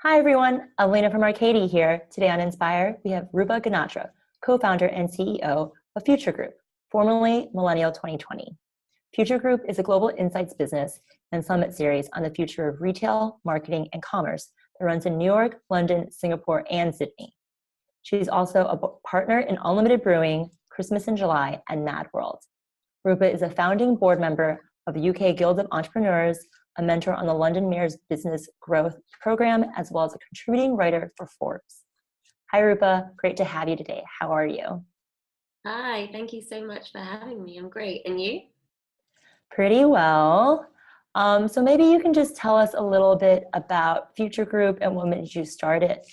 Hi everyone, Elena from Arcadier here. Today on Inspire, we have Rupa Ganatra, co-founder and CEO of FUTR Group, formerly Millennial 2020. FUTR Group is a global insights business and summit series on the future of retail, marketing, and commerce that runs in New York, London, Singapore, and Sydney. She's also a partner in Unlimited Brewing, Christmas in July, and Mad World. Rupa is a founding board member of the UK Guild of Entrepreneurs, a mentor on the London Mayor's Business Growth Program, as well as a contributing writer for Forbes. Hi, Rupa. Great to have you today. How are you? Hi, thank you so much for having me. I'm great. And you? Pretty well. So maybe you can just tell us a little bit about FUTR Group and what made you start it.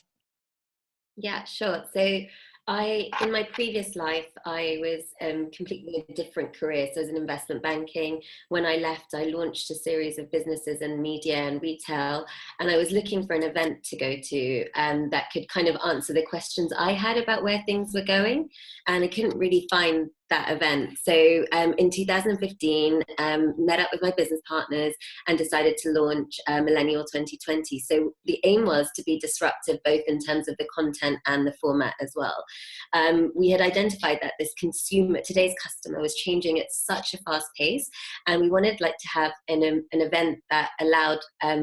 Yeah, sure. So in my previous life, I was completely a different career. So I was in investment banking. When I left, I launched a series of businesses in media and retail. And I was looking for an event to go to that could kind of answer the questions I had about where things were going. And I couldn't really find that event. So in 2015, met up with my business partners and decided to launch Millennial 2020. So the aim was to be disruptive, both in terms of the content and the format as well. We had identified that today's customer was changing at such a fast pace, and we wanted to have an event that allowed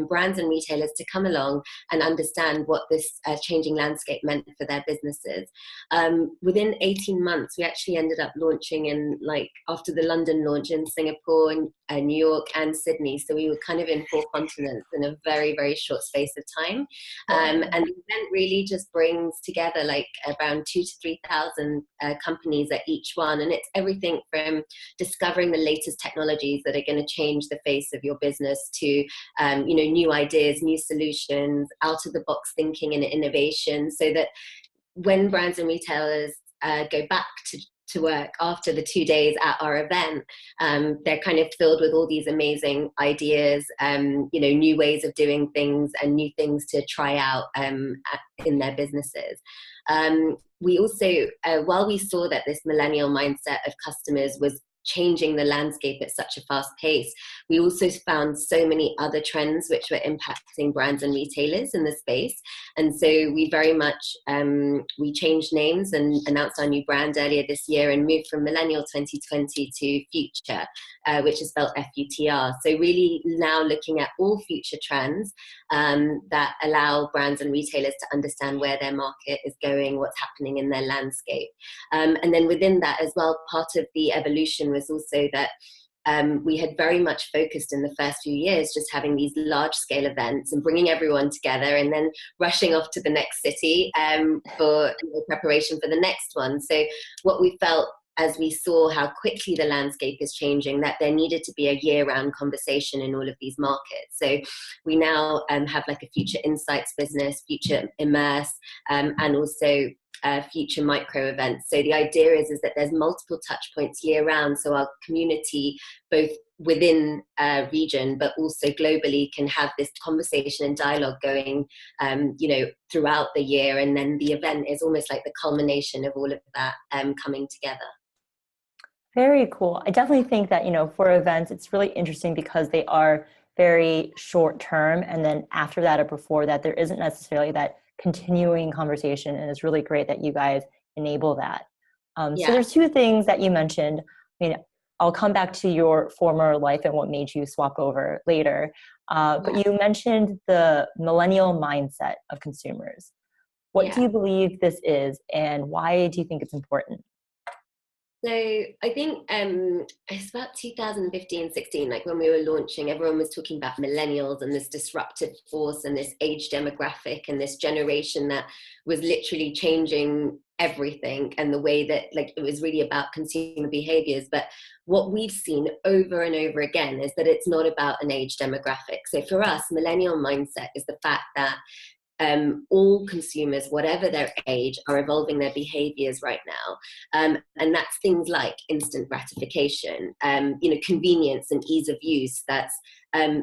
brands and retailers to come along and understand what this changing landscape meant for their businesses. Within 18 months, we actually ended up launching after the London launch in Singapore and New York and Sydney. So we were kind of in 4 continents in a very, very short space of time. And the event really just brings together around 2,000 to 3,000 companies at each one. And it's everything from discovering the latest technologies that are going to change the face of your business to, new ideas, new solutions, out of the box thinking and innovation, so that when brands and retailers go back to work after the 2 days at our event, they're kind of filled with all these amazing ideas, new ways of doing things and new things to try out in their businesses. We also, while we saw that this millennial mindset of customers was changing the landscape at such a fast pace, we also found so many other trends which were impacting brands and retailers in the space. And so we very much, we changed names and announced our new brand earlier this year and moved from Millennial 2020 to FUTR, which is spelled FUTR. So really now looking at all future trends that allow brands and retailers to understand where their market is going, what's happening in their landscape. And then within that as well, part of the evolution was also that we had very much focused in the first few years just having these large scale events and bringing everyone together and then rushing off to the next city for preparation for the next one. So what we felt as we saw how quickly the landscape is changing, that there needed to be a year-round conversation in all of these markets. So we now have a future insights business, future immerse, and also future micro events. So the idea is that there's multiple touch points year round. So our community, both within a region, but also globally, can have this conversation and dialogue going, throughout the year. And then the event is almost like the culmination of all of that coming together. Very cool. I definitely think that, for events, it's really interesting because they are very short term. And then after that or before that, there isn't necessarily that continuing conversation. And it's really great that you guys enable that. So there's 2 things that you mentioned. I'll come back to your former life and what made you swap over later. But you mentioned the millennial mindset of consumers. What do you believe this is, and why do you think it's important? So I think it's about 2015, 16, when we were launching, everyone was talking about millennials and this disruptive force and this age demographic and this generation that was literally changing everything and the way that it was really about consumer behaviors. But what we've seen over and over again is that it's not about an age demographic. So for us, millennial mindset is the fact that all consumers, whatever their age, are evolving their behaviors right now. And that's things like instant gratification, convenience and ease of use. That's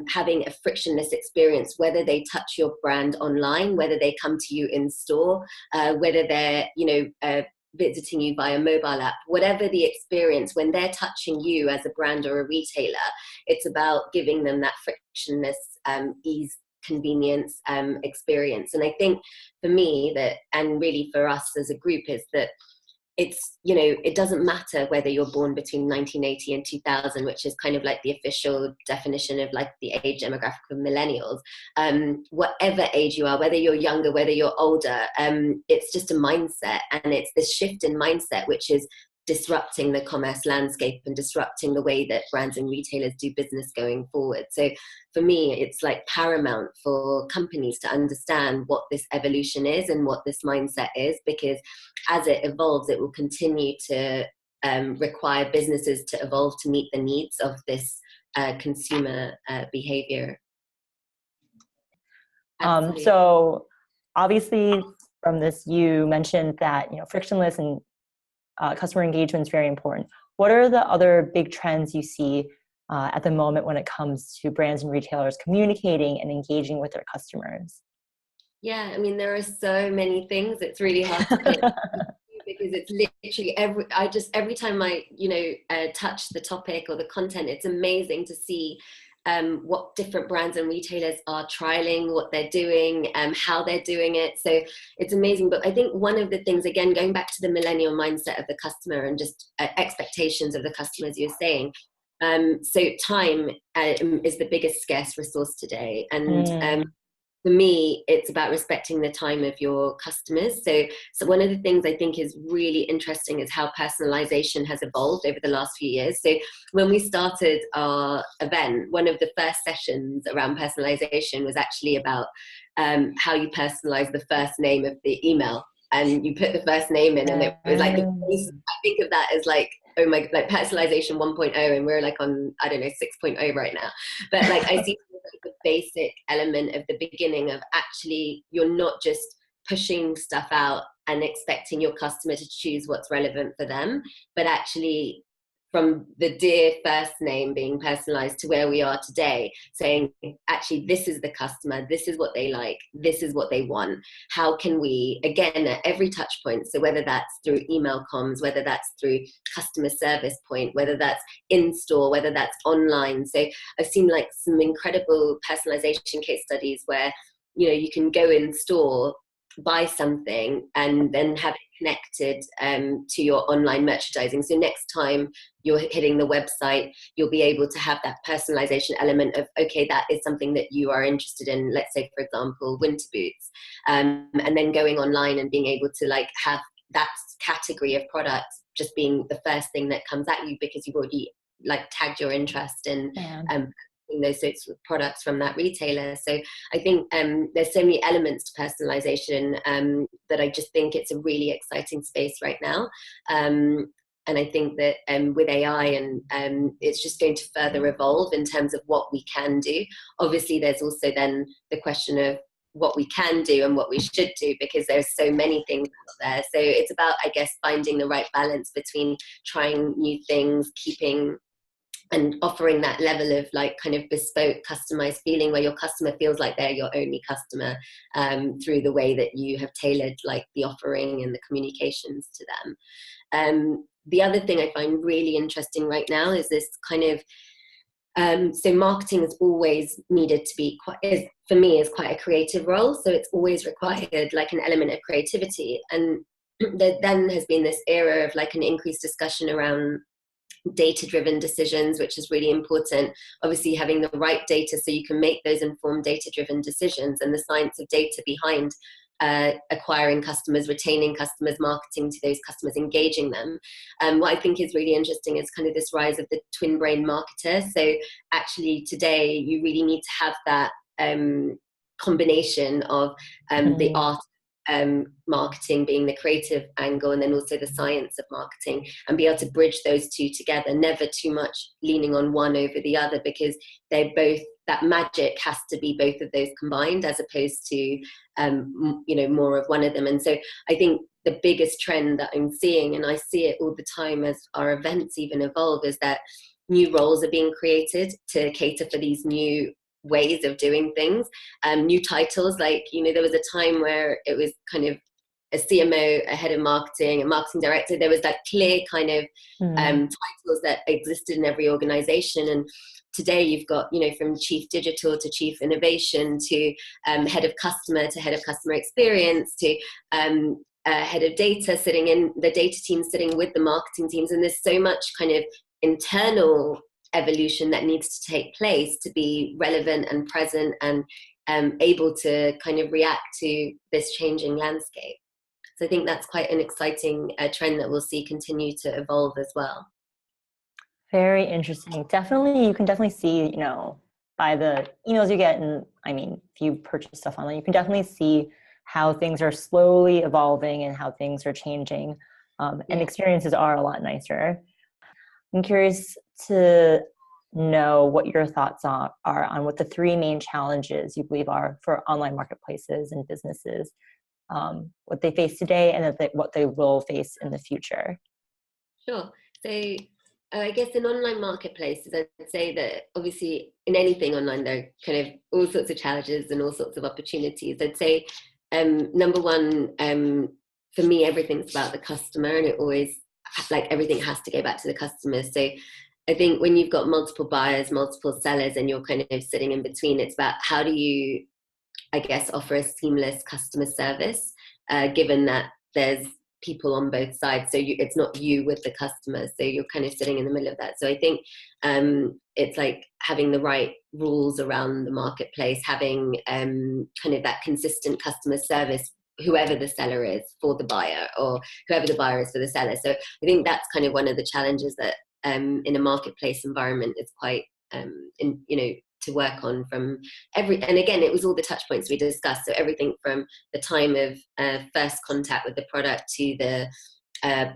having a frictionless experience, whether they touch your brand online, whether they come to you in store, whether they're, visiting you via mobile app, whatever the experience, when they're touching you as a brand or a retailer, it's about giving them that frictionless ease convenience, experience. And I think for me that, and really for us as a group, is that it's, you know, it doesn't matter whether you're born between 1980 and 2000, which is kind of like the official definition of like the age demographic of millennials. Whatever age you are, whether you're younger, whether you're older, it's just a mindset, and it's this shift in mindset which is disrupting the commerce landscape and disrupting the way that brands and retailers do business going forward. So for me, it's like paramount for companies to understand what this evolution is and what this mindset is, because as it evolves, it will continue to require businesses to evolve to meet the needs of this consumer behavior. So obviously from this, you mentioned that, you know, frictionless and customer engagement is very important. What are the other big trends you see at the moment when it comes to brands and retailers communicating and engaging with their customers? Yeah, I mean, there are so many things. It's really hard to pick because it's literally every time I, you know, touch the topic or the content, it's amazing to see what different brands and retailers are trialing, what they're doing, how they're doing it. So it's amazing. But I think one of the things, again, going back to the millennial mindset of the customer and just expectations of the customer, as you're saying, so time is the biggest scarce resource today. And for me, it's about respecting the time of your customers. So one of the things I think is really interesting is how personalization has evolved over the last few years. So when we started our event, one of the first sessions around personalization was actually about how you personalize the first name of the email. And you put the first name in, and it was like, I think of that as like, oh my, like personalization 1.0, and we're like on, I don't know, 6.0 right now. But like I see the basic element of the beginning of actually, you're not just pushing stuff out and expecting your customer to choose what's relevant for them, but actually from the dear first name being personalized to where we are today, saying, actually, this is the customer, this is what they like, this is what they want. How can we, again, at every touch point, so whether that's through email comms, whether that's through customer service point, whether that's in-store, whether that's online. So I've seen like some incredible personalization case studies where, you know, you can go in store, buy something, and then have it connected to your online merchandising. So next time you're hitting the website, you'll be able to have that personalization element of, okay, that is something that you are interested in, let's say, for example, winter boots, and then going online and being able to like have that category of products just being the first thing that comes at you because you've already like tagged your interest in those sorts of products from that retailer. So I think there's so many elements to personalization that I just think it's a really exciting space right now. And I think that with AI and it's just going to further evolve in terms of what we can do. Obviously, there's also then the question of what we can do and what we should do, because there's so many things out there. So it's about, I guess, finding the right balance between trying new things, keeping and offering that level of like kind of bespoke, customized feeling where your customer feels like they're your only customer through the way that you have tailored like the offering and the communications to them. The other thing I find really interesting right now is this kind of so marketing has always needed to be for me is quite a creative role. So it's always required like an element of creativity. And there then has been this era of like an increased discussion around data-driven decisions, which is really important. Obviously, having the right data so you can make those informed data-driven decisions, and the science of data behind acquiring customers, retaining customers, marketing to those customers, engaging them. What I think is really interesting is kind of this rise of the twin brain marketer. So actually today you really need to have that combination of the art marketing being the creative angle, and then also the science of marketing, and be able to bridge those two together, never too much leaning on one over the other, because they're both, that magic has to be both of those combined as opposed to you know, more of one of them. And so I think the biggest trend that I'm seeing, and I see it all the time as our events even evolve, is that new roles are being created to cater for these new ways of doing things, new titles. Like, you know, there was a time where it was kind of a CMO, a head of marketing, a marketing director. There was that clear kind of titles that existed in every organization. And today you've got, you know, from chief digital to chief innovation to head of customer to head of customer experience to head of data, sitting in the data team, sitting with the marketing teams. And there's so much kind of internal evolution that needs to take place to be relevant and present and able to kind of react to this changing landscape. So I think that's quite an exciting trend that we'll see continue to evolve as well. Very interesting. Definitely, you can definitely see, you know, by the emails you get, and I mean, if you purchase stuff online, you can definitely see how things are slowly evolving and how things are changing, and experiences are a lot nicer. I'm curious to know what your thoughts are on what the three main challenges you believe are for online marketplaces and businesses, what they face today and what they will face in the future. Sure. So I guess in online marketplaces, I'd say that obviously in anything online, there are kind of all sorts of challenges and all sorts of opportunities. I'd say number one, for me, everything's about the customer, and it always, like, everything has to go back to the customer. So I think when you've got multiple buyers, multiple sellers, and you're kind of sitting in between, it's about how do you, I guess, offer a seamless customer service, given that there's people on both sides. So it's not you with the customer. So you're kind of sitting in the middle of that. So I think it's like having the right rules around the marketplace, having kind of that consistent customer service, whoever the seller is for the buyer or whoever the buyer is for the seller. So I think that's kind of one of the challenges that in a marketplace environment is quite, to work on from and again, it was all the touch points we discussed. So everything from the time of first contact with the product to the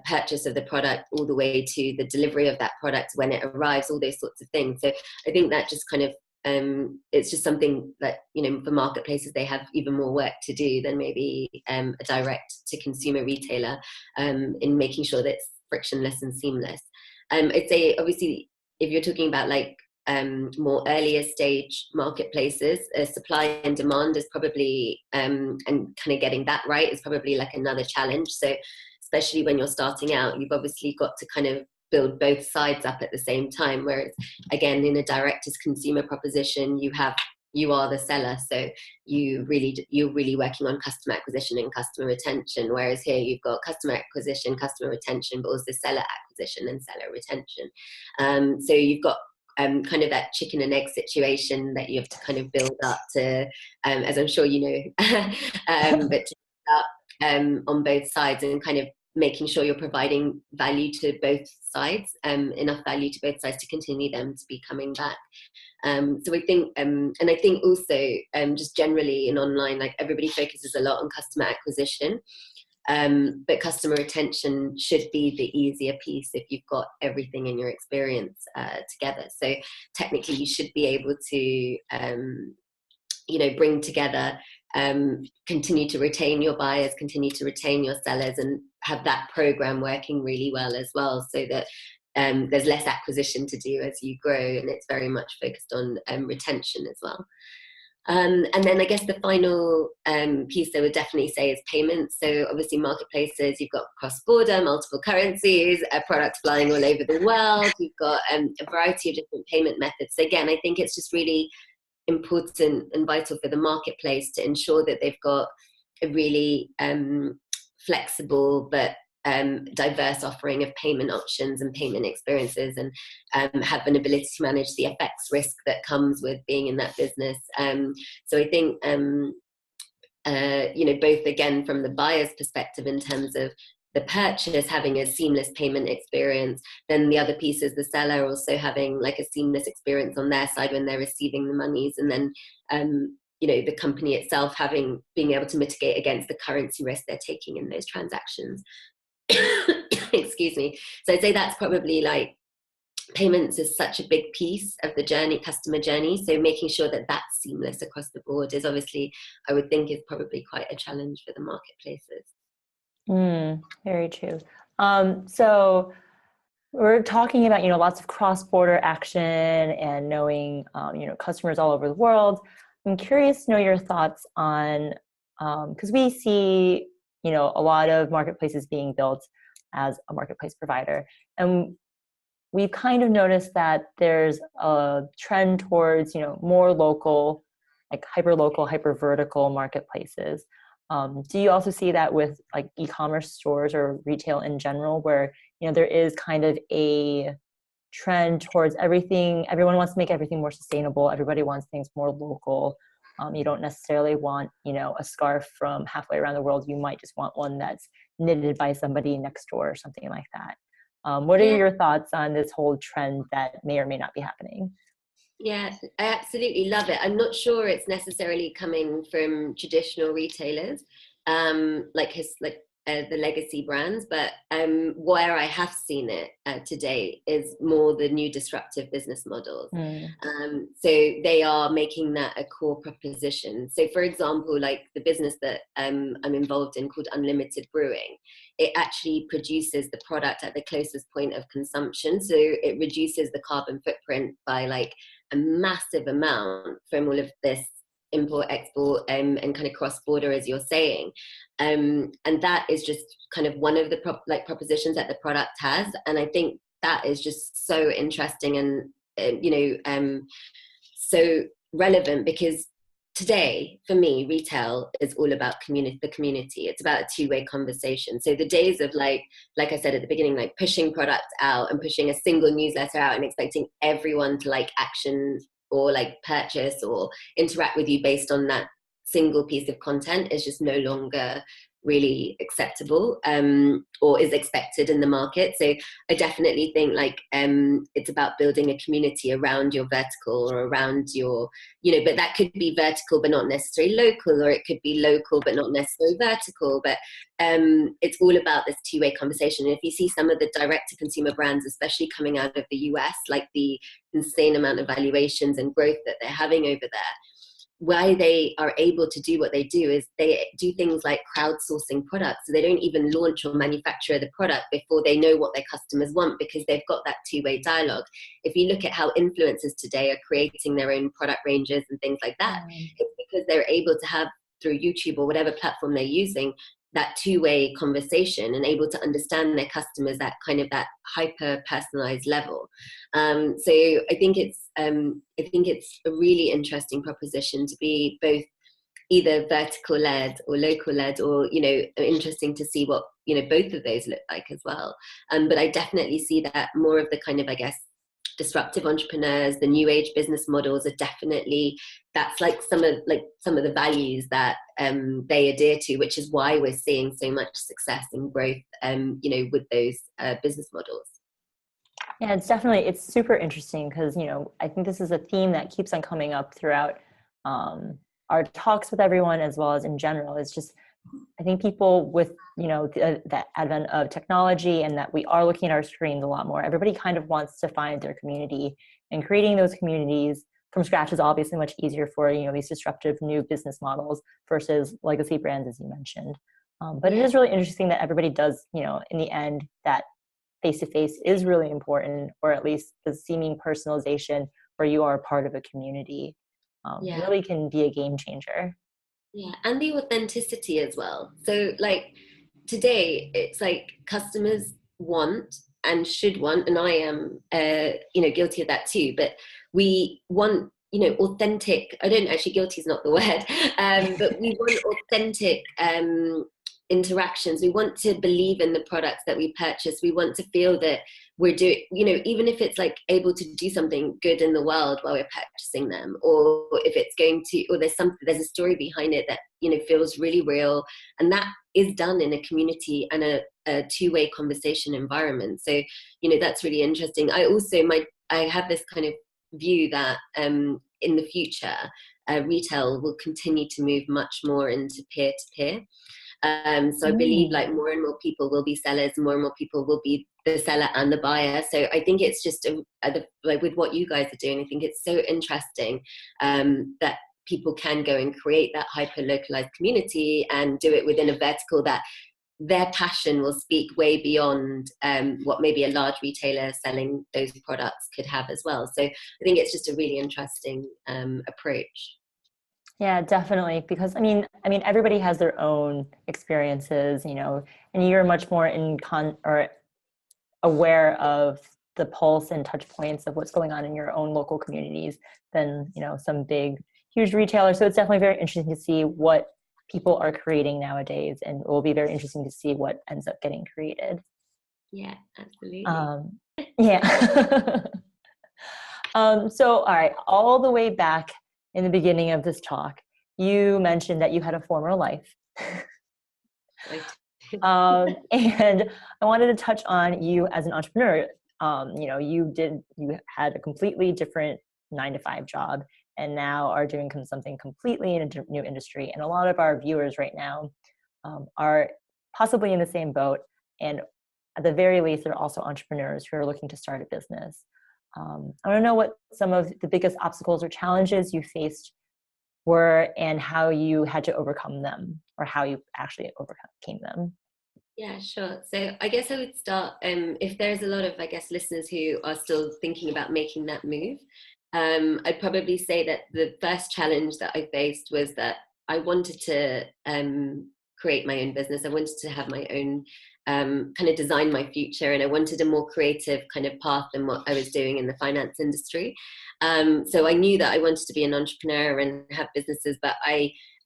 purchase of the product, all the way to the delivery of that product when it arrives, all those sorts of things. So I think that just kind of, it's just something that, you know, for marketplaces, they have even more work to do than maybe a direct to consumer retailer in making sure that it's frictionless and seamless. I'd say, obviously, if you're talking about like more earlier stage marketplaces, supply and demand is probably, and kind of getting that right is probably like another challenge. So especially when you're starting out, you've obviously got to kind of build both sides up at the same time. Whereas again, in a direct to consumer proposition, you are the seller, so you're really working on customer acquisition and customer retention. Whereas here you've got customer acquisition, customer retention, but also seller acquisition and seller retention. So you've got kind of that chicken and egg situation that you have to kind of build up to, as I'm sure you know, but to build up on both sides and kind of making sure you're providing value to both sides, enough value to both sides to continue them to be coming back. So I think, and I think also just generally in online, like everybody focuses a lot on customer acquisition, but customer retention should be the easier piece if you've got everything in your experience together. So technically you should be able to, bring together, continue to retain your buyers, continue to retain your sellers, and have that program working really well as well, so that there's less acquisition to do as you grow, and it's very much focused on retention as well. And then I guess the final piece I would definitely say is payments. So obviously marketplaces, you've got cross-border, multiple currencies, products flying all over the world. You've got a variety of different payment methods. So again, I think it's just really important and vital for the marketplace to ensure that they've got a really flexible but diverse offering of payment options and payment experiences, and have an ability to manage the FX risk that comes with being in that business. So I think both again from the buyer's perspective in terms of the purchase having a seamless payment experience, then the other piece is the seller also having like a seamless experience on their side when they're receiving the monies, and then the company itself being able to mitigate against the currency risk they're taking in those transactions. Excuse me. So I'd say that's probably, like, payments is such a big piece of the customer journey. So making sure that that's seamless across the board is obviously, I would think, is probably quite a challenge for the marketplaces. Very true. So we're talking about, lots of cross-border action and knowing, customers all over the world. I'm curious to know your thoughts on, because we see, a lot of marketplaces being built as a marketplace provider. And we've kind of noticed that there's a trend towards, more local, like hyper local, hyper vertical marketplaces. Do you also see that with like e-commerce stores or retail in general, where, there is kind of a trend towards everyone wants to make everything more sustainable. Everybody wants things more local. You don't necessarily want, a scarf from halfway around the world. You might just want one that's knitted by somebody next door or something like that. What are Yeah. your thoughts on this whole trend that may or may not be happening? Yeah, I absolutely love it. I'm not sure it's necessarily coming from traditional retailers, like the legacy brands, but where I have seen it today is more the new disruptive business models. So they are making that a core proposition. So, for example, like the business that I'm involved in called Unlimited Brewing, it actually produces the product at the closest point of consumption. So it reduces the carbon footprint by like a massive amount from all of this import, export, and kind of cross border, as you're saying. And that is just kind of one of the propositions that the product has. And I think that is just so interesting and, so relevant, because today, for me, retail is all about the community. It's about a two-way conversation. So the days of like I said at the beginning, like pushing products out and pushing a single newsletter out and expecting everyone to like action or like purchase or interact with you based on that single piece of content is just no longer really acceptable or is expected in the market. So I definitely think like it's about building a community around your vertical or around your, but that could be vertical but not necessarily local, or it could be local but not necessarily vertical. But it's all about this two-way conversation. And if you see some of the direct-to-consumer brands, especially coming out of the US, like the insane amount of valuations and growth that they're having over there, why they are able to do what they do is they do things like crowdsourcing products. So they don't even launch or manufacture the product before they know what their customers want, because they've got that two-way dialogue. If you look at how influencers today are creating their own product ranges and things like that, it's because they're able to have, through YouTube or whatever platform they're using, that two-way conversation and able to understand their customers at kind of that hyper personalized level. So I think it's a really interesting proposition to be both either vertical led or local led, or interesting to see what both of those look like as well. But I definitely see that more of the kind of, I guess, disruptive entrepreneurs, the new age business models are definitely, that's like some of the values that they adhere to, which is why we're seeing so much success and growth with those business models. Yeah, it's super interesting because, I think this is a theme that keeps on coming up throughout our talks with everyone, as well as in general. It's just, I think people with, the advent of technology and that we are looking at our screens a lot more, everybody kind of wants to find their community, and creating those communities from scratch is obviously much easier for, these disruptive new business models versus legacy brands, as you mentioned. But it is really interesting that everybody does, in the end, that face-to-face is really important, or at least the seeming personalization where you are a part of a community really can be a game changer. Yeah, and the authenticity as well. So like today, it's like customers want and should want, and I am, guilty of that too. But we want, authentic. I don't actually. Guilty is not the word, but we want authentic interactions. We want to believe in the products that we purchase. We want to feel that we're doing, even if it's like able to do something good in the world while we're purchasing them, or if it's going to, or there's a story behind it that, feels really real. And that is done in a community and a two-way conversation environment. So, that's really interesting. I have this kind of view that in the future, retail will continue to move much more into peer-to-peer. So I believe like more and more people will be sellers, more and more people will be the seller and the buyer. So I think it's just like with what you guys are doing, I think it's so interesting that people can go and create that hyper localized community and do it within a vertical that their passion will speak way beyond what maybe a large retailer selling those products could have as well. So I think it's just a really interesting approach. Yeah, definitely. Because I mean, everybody has their own experiences, and you're much more or aware of the pulse and touch points of what's going on in your own local communities than, you know, some big, huge retailer. So it's definitely very interesting to see what people are creating nowadays, and it will be very interesting to see what ends up getting created. Yeah, absolutely. Yeah. So, all right, all the way back in the beginning of this talk, you mentioned that you had a former life. And I wanted to touch on you as an entrepreneur. You know, you had a completely different 9-to-5 job, and now are doing something completely in a new industry. And a lot of our viewers right now are possibly in the same boat, and at the very least, they're also entrepreneurs who are looking to start a business. I want to know what some of the biggest obstacles or challenges you faced were, and how you had to overcome them, or how you actually overcame them. Yeah, sure. So I guess I would start, if there's a lot of, I guess, listeners who are still thinking about making that move, I'd probably say that the first challenge that I faced was that I wanted to create my own business. I wanted to have my own kind of design my future, and I wanted a more creative kind of path than what I was doing in the finance industry. So I knew that I wanted to be an entrepreneur and have businesses, but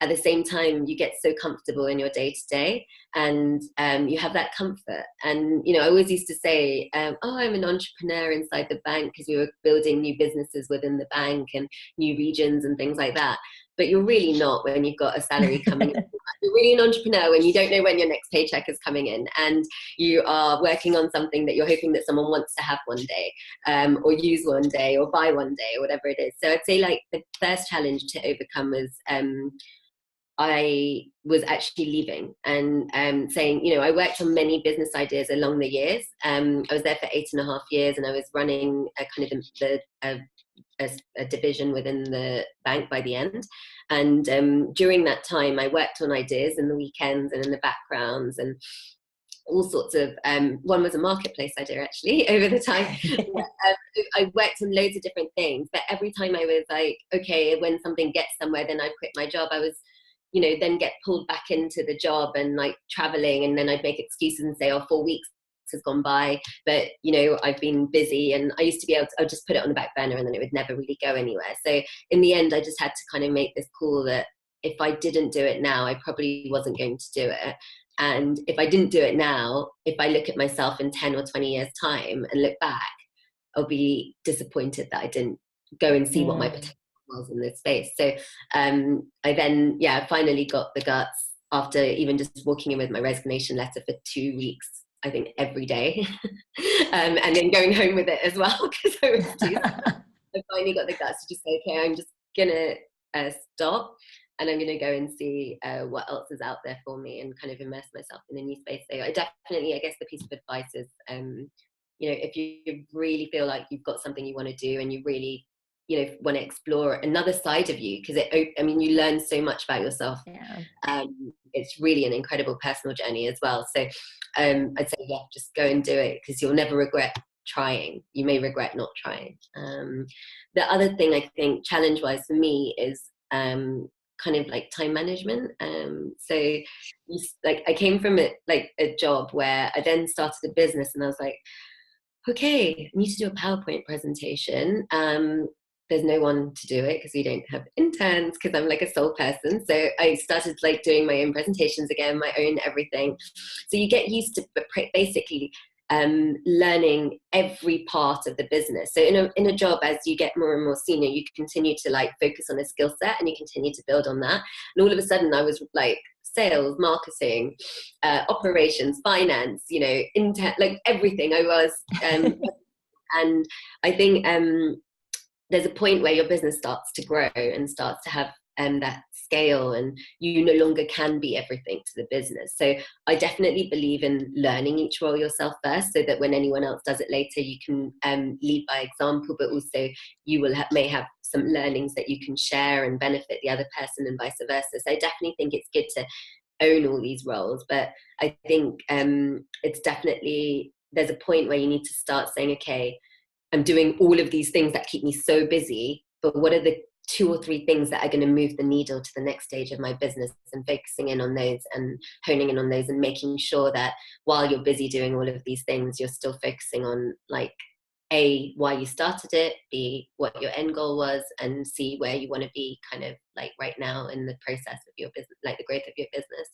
at the same time, you get so comfortable in your day to day, and you have that comfort. And, you know, I always used to say, oh, I'm an entrepreneur inside the bank, because we were building new businesses within the bank and new regions and things like that. But you're really not when you've got a salary coming in. You're really an entrepreneur when you don't know when your next paycheck is coming in, and you are working on something that you're hoping that someone wants to have one day, or use one day, or buy one day, or whatever it is. So I'd say, like, the first challenge to overcome was I was actually leaving and saying, you know, I worked on many business ideas along the years. I was there for 8.5 years, and I was running a kind of a division within the bank by the end. And during that time, I worked on ideas in the weekends and in the backgrounds, and all sorts of, one was a marketplace idea actually over the time. I worked on loads of different things, but every time I was like, okay, when something gets somewhere, then I'd quit my job. I was, you know, then get pulled back into the job and like traveling, and then I'd make excuses and say, oh, 4 weeks has gone by, but, you know, I've been busy. And I used to be able to, I'd just put it on the back burner, and then it would never really go anywhere. So in the end, I just had to kind of make this call that if I didn't do it now, I probably wasn't going to do it. And if I didn't do it now, if I look at myself in 10 or 20 years time and look back, I'll be disappointed that I didn't go and see what my potential was in this space. So I then, finally got the guts, after even just walking in with my resignation letter for 2 weeks, I think every day, and then going home with it as well, because I was too. I finally got the guts to just say, okay, I'm just gonna stop, and I'm gonna go and see what else is out there for me, and kind of immerse myself in a new space. So I definitely, I guess the piece of advice is, you know, if you really feel like you've got something you want to do, and you really, you know, want to explore another side of you, because I mean, you learn so much about yourself. It's really an incredible personal journey as well. So I'd say, just go and do it, because you'll never regret trying. You may regret not trying. The other thing I think challenge wise for me is kind of like time management. So like I came from a job where I then started a business, and I was like, okay, I need to do a PowerPoint presentation. There's no one to do it because we don't have interns, because I'm like a sole person. So I started like doing my own presentations again, my own everything. So you get used to basically learning every part of the business. So in a job, as you get more and more senior, you continue to like focus on a skill set, and you continue to build on that. And all of a sudden I was like sales, marketing, operations, finance, you know, like everything I was. And I think there's a point where your business starts to grow and starts to have that scale, and you no longer can be everything to the business. So I definitely believe in learning each role yourself first, so that when anyone else does it later, you can lead by example, but also you will may have some learnings that you can share and benefit the other person, and vice versa. So I definitely think it's good to own all these roles, but I think it's definitely, there's a point where you need to start saying, okay, I'm doing all of these things that keep me so busy, but what are the 2 or 3 things that are going to move the needle to the next stage of my business, and focusing in on those and honing in on those, and making sure that while you're busy doing all of these things, you're still focusing on like why you started it, B, what your end goal was, and C, where you want to be kind of like right now in the process of your business, like the growth of your business.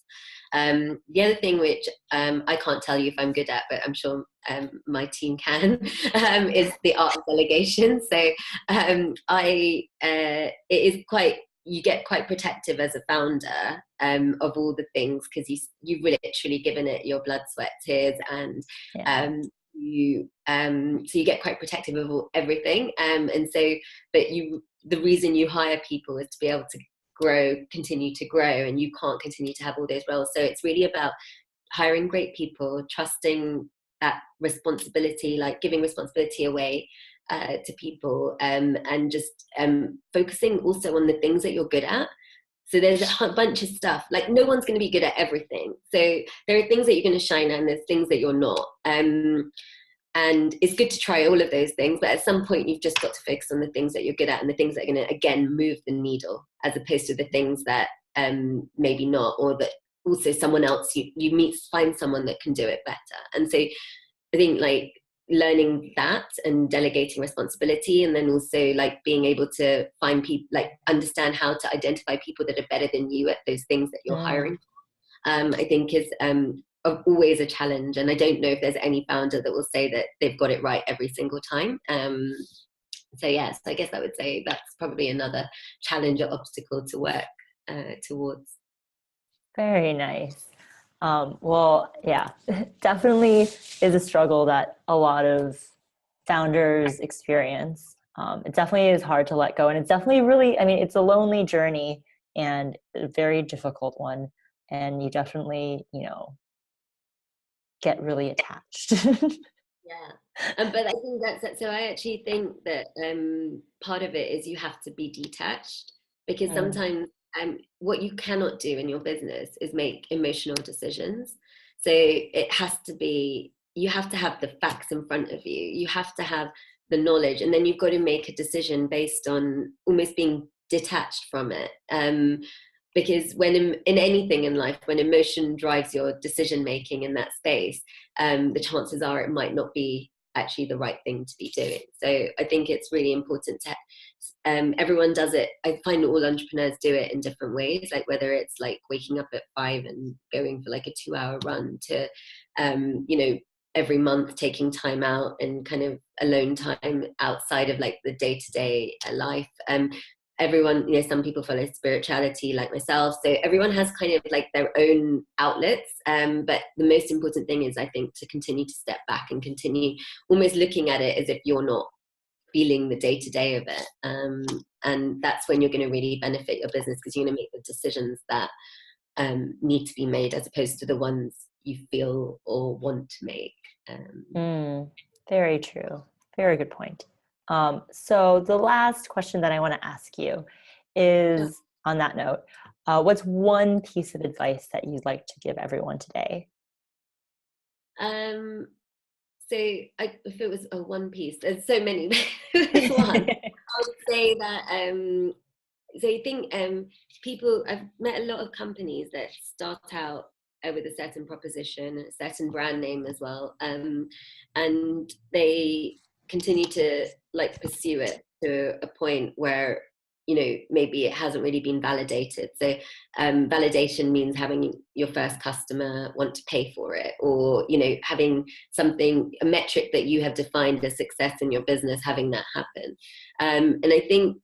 The other thing which I can't tell you if I'm good at, but I'm sure my team can, is the art of delegation. So it is quite, you get quite protective as a founder of all the things, because you've literally given it your blood, sweat, tears, and so you get quite protective of everything, and so the reason you hire people is to be able to continue to grow, and you can't continue to have all those roles. So it's really about hiring great people, trusting that responsibility, like giving responsibility away to people, and just focusing also on the things that you're good at. So there's a bunch of stuff, like no one's going to be good at everything. So there are things that you're going to shine at, and there's things that you're not. And it's good to try all of those things, but at some point you've just got to focus on the things that you're good at, and the things that are going to, again, move the needle, as opposed to the things that maybe not, or that also someone else, you find someone that can do it better. And so I think like learning that and delegating responsibility, and then also like being able to find people, like understand how to identify people that are better than you at those things that you're hiring, I think is always a challenge. And I don't know if there's any founder that will say that they've got it right every single time. So yes, I guess I would say that's probably another challenge or obstacle to work towards. Very nice. Well, yeah, definitely is a struggle that a lot of founders experience. It definitely is hard to let go. And it's definitely really, I mean, it's a lonely journey and a very difficult one. And you definitely, get really attached. Yeah. But I think so I actually think that part of it is you have to be detached, because sometimes what you cannot do in your business is make emotional decisions. So it has to be, you have to have the facts in front of you. You have to have the knowledge, and then you've got to make a decision based on almost being detached from it. Because when in anything in life, when emotion drives your decision making in that space, the chances are it might not be actually the right thing to be doing. So I think it's really important to everyone does it. I find all entrepreneurs do it in different ways, like whether it's like waking up at 5 and going for like a 2-hour run, to every month taking time out and kind of alone time outside of like the day-to-day life. Everyone, some people follow spirituality like myself. So everyone has kind of like their own outlets. But the most important thing is, I think, to continue to step back and continue almost looking at it as if you're not feeling the day-to-day of it. And that's when you're going to really benefit your business, because you're going to make the decisions that need to be made, as opposed to the ones you feel or want to make. Very true. Very good point. So the last question that I want to ask you is, on that note, what's one piece of advice that you'd like to give everyone today? So if it was a one piece, there's so many. One, I would say that, so I think I've met a lot of companies that start out with a certain proposition, a certain brand name as well, and they continue to like pursue it to a point where maybe it hasn't really been validated. So validation means having your first customer want to pay for it, or having a metric that you have defined as success in your business, having that happen. And I think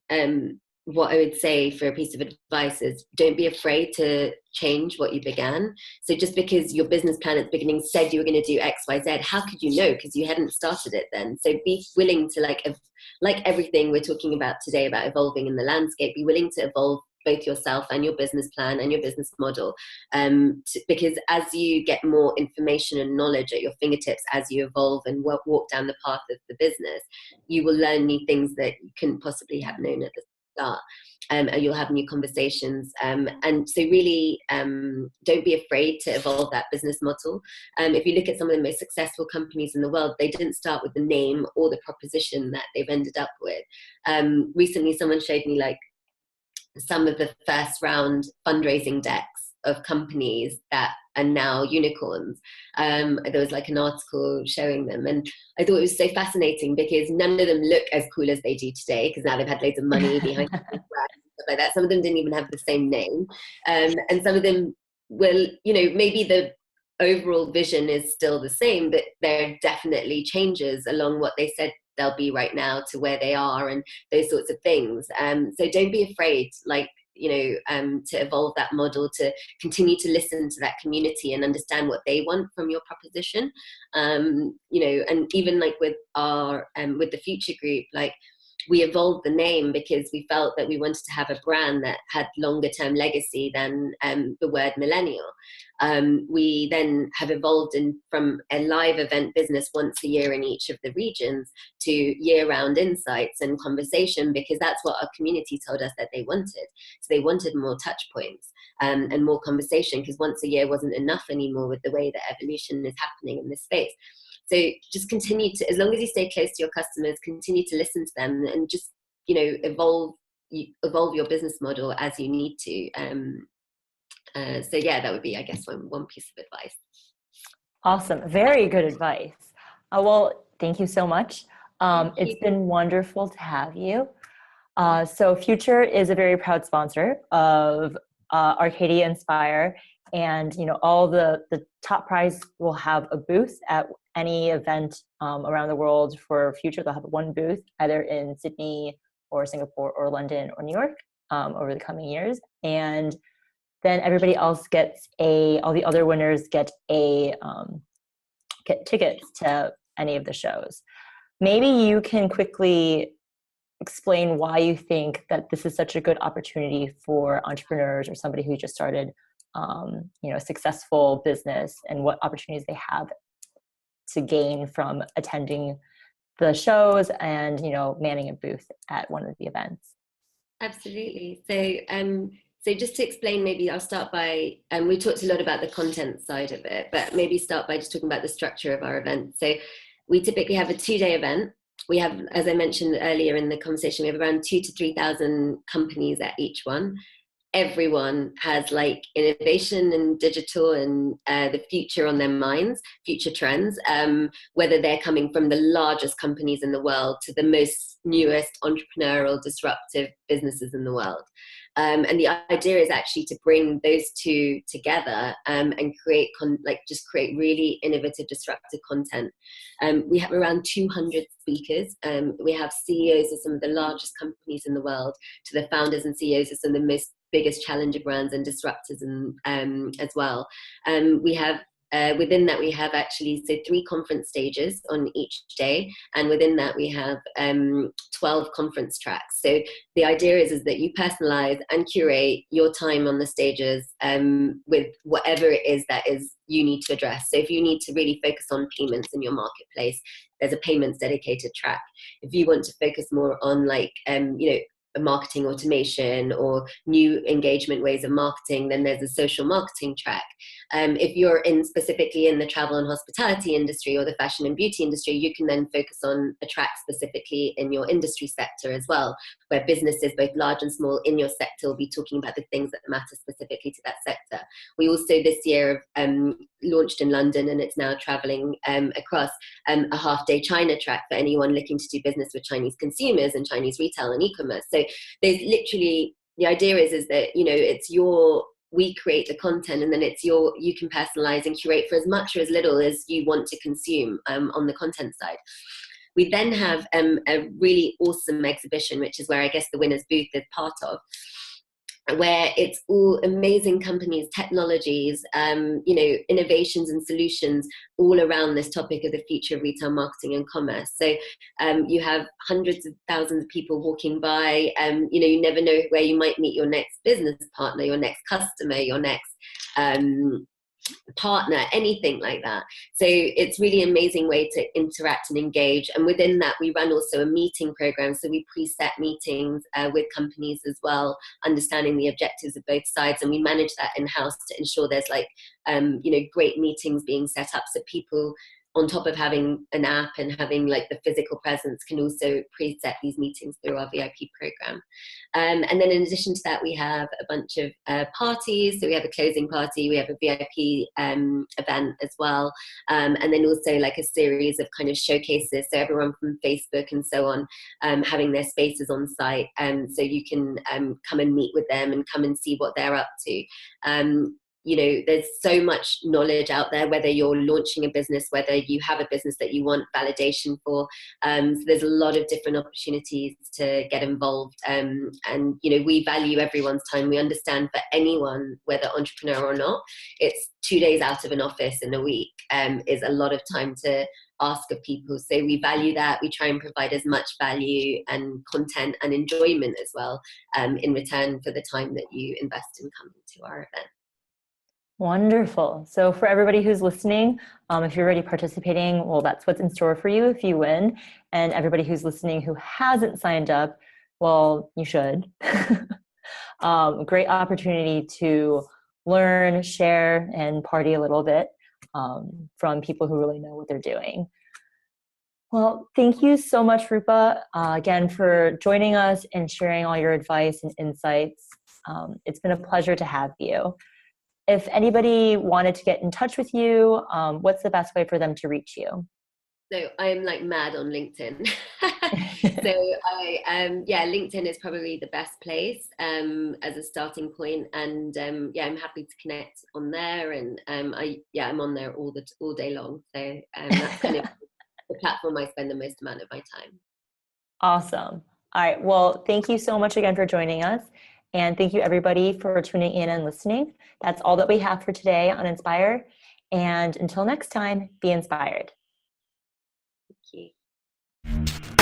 what I would say for a piece of advice is, don't be afraid to change what you began. So just because your business plan at the beginning said you were going to do X, Y, Z, how could you know? Because you hadn't started it then. So be willing to like everything we're talking about today about evolving in the landscape, be willing to evolve both yourself and your business plan and your business model. Because as you get more information and knowledge at your fingertips, as you evolve and walk down the path of the business, you will learn new things that you couldn't possibly have known at the start. And you'll have new conversations. And so really don't be afraid to evolve that business model. If you look at some of the most successful companies in the world, they didn't start with the name or the proposition that they've ended up with. Recently, someone showed me like some of the first round fundraising decks of companies that are now unicorns. There was like an article showing them, and I thought it was so fascinating because none of them look as cool as they do today, because now they've had loads of money behind them and stuff like that. Some of them didn't even have the same name, and some of them will, you know, maybe the overall vision is still the same, but there are definitely changes along what they said they'll be right now to where they are, and those sorts of things. So don't be afraid, like, you know, to evolve that model, to continue to listen to that community and understand what they want from your proposition. You know, and even like with our with the Future Group, like, we evolved the name because we felt that we wanted to have a brand that had longer term legacy than the word millennial. We then have evolved from a live event business once a year in each of the regions to year-round insights and conversation, because that's what our community told us that they wanted. So they wanted more touch points and more conversation, because once a year wasn't enough anymore with the way that evolution is happening in this space. So just continue to, as long as you stay close to your customers, continue to listen to them, and just, you know, evolve your business model as you need to. So yeah, that would be, I guess, one piece of advice. Awesome. Very good advice. Well, thank you so much. It's been wonderful to have you. So Future is a very proud sponsor of Arcadier Inspire, and, you know, all the top prize will have a booth at any event around the world for Future. They'll have one booth either in Sydney or Singapore or London or New York over the coming years. And then everybody else gets all the other winners get tickets to any of the shows. Maybe you can quickly explain why you think that this is such a good opportunity for entrepreneurs or somebody who just started, you know, a successful business, and what opportunities they have to gain from attending the shows and, you know, manning a booth at one of the events. Absolutely. So just to explain, maybe I'll start by, we talked a lot about the content side of it, but maybe start by just talking about the structure of our event. So we typically have a 2-day event. We have, as I mentioned earlier in the conversation, we have around 2,000 to 3,000 companies at each one. Everyone has like innovation and digital and the future on their minds, future trends, whether they're coming from the largest companies in the world to the most newest entrepreneurial disruptive businesses in the world. And the idea is actually to bring those two together and create create really innovative, disruptive content. We have around 200 speakers. We have CEOs of some of the largest companies in the world to the founders and CEOs of some of the biggest challenger brands and disruptors, and as well. We have within that we have actually 3 conference stages on each day, and within that we have 12 conference tracks. So the idea is that you personalize and curate your time on the stages with whatever it is that is you need to address. So if you need to really focus on payments in your marketplace, there's a payments dedicated track. If you want to focus more on like you know, marketing automation or new engagement ways of marketing, then there's a social marketing track. If you're specifically in the travel and hospitality industry or the fashion and beauty industry, you can then focus on a track specifically in your industry sector as well, where businesses, both large and small in your sector, will be talking about the things that matter specifically to that sector. We also this year launched in London, and it's now traveling across a half-day China track for anyone looking to do business with Chinese consumers and Chinese retail and e-commerce. So there's literally, the idea is that, you know, we create the content, and then you can personalize and curate for as much or as little as you want to consume on the content side. We then have a really awesome exhibition, which is where I guess the winner's booth is part of, where it's all amazing companies, technologies, you know, innovations and solutions all around this topic of the future of retail marketing and commerce. So you have hundreds of thousands of people walking by. You know, you never know where you might meet your next business partner, your next customer, your next partner, anything like that. So it's really amazing way to interact and engage. And within that, we run also a meeting program. So we preset meetings with companies as well, understanding the objectives of both sides. And we manage that in-house to ensure there's like, you know, great meetings being set up so people on top of having an app and having like the physical presence, can also preset these meetings through our VIP program. And then in addition to that, we have a bunch of parties. So we have a closing party, we have a VIP event as well. And then also like a series of kind of showcases. So everyone from Facebook and so on having their spaces on site. So you can come and meet with them and come and see what they're up to. You know, there's so much knowledge out there, whether you're launching a business, whether you have a business that you want validation for. So there's a lot of different opportunities to get involved. And, you know, we value everyone's time. We understand for anyone, whether entrepreneur or not, it's 2 days out of an office in a week is a lot of time to ask of people. So we value that. We try and provide as much value and content and enjoyment as well in return for the time that you invest in coming to our event. Wonderful. So for everybody who's listening, if you're already participating, well, that's what's in store for you if you win. And everybody who's listening who hasn't signed up, well, you should. Great opportunity to learn, share, and party a little bit from people who really know what they're doing. Well, thank you so much, Rupa, again, for joining us and sharing all your advice and insights. It's been a pleasure to have you. If anybody wanted to get in touch with you, what's the best way for them to reach you? So I'm like mad on LinkedIn. LinkedIn is probably the best place as a starting point. And I'm happy to connect on there. And I'm on there all day long. So that's kind of the platform I spend the most amount of my time. Awesome. All right. Well, thank you so much again for joining us. And thank you everybody for tuning in and listening. That's all that we have for today on Inspire. And until next time, be inspired. Thank you.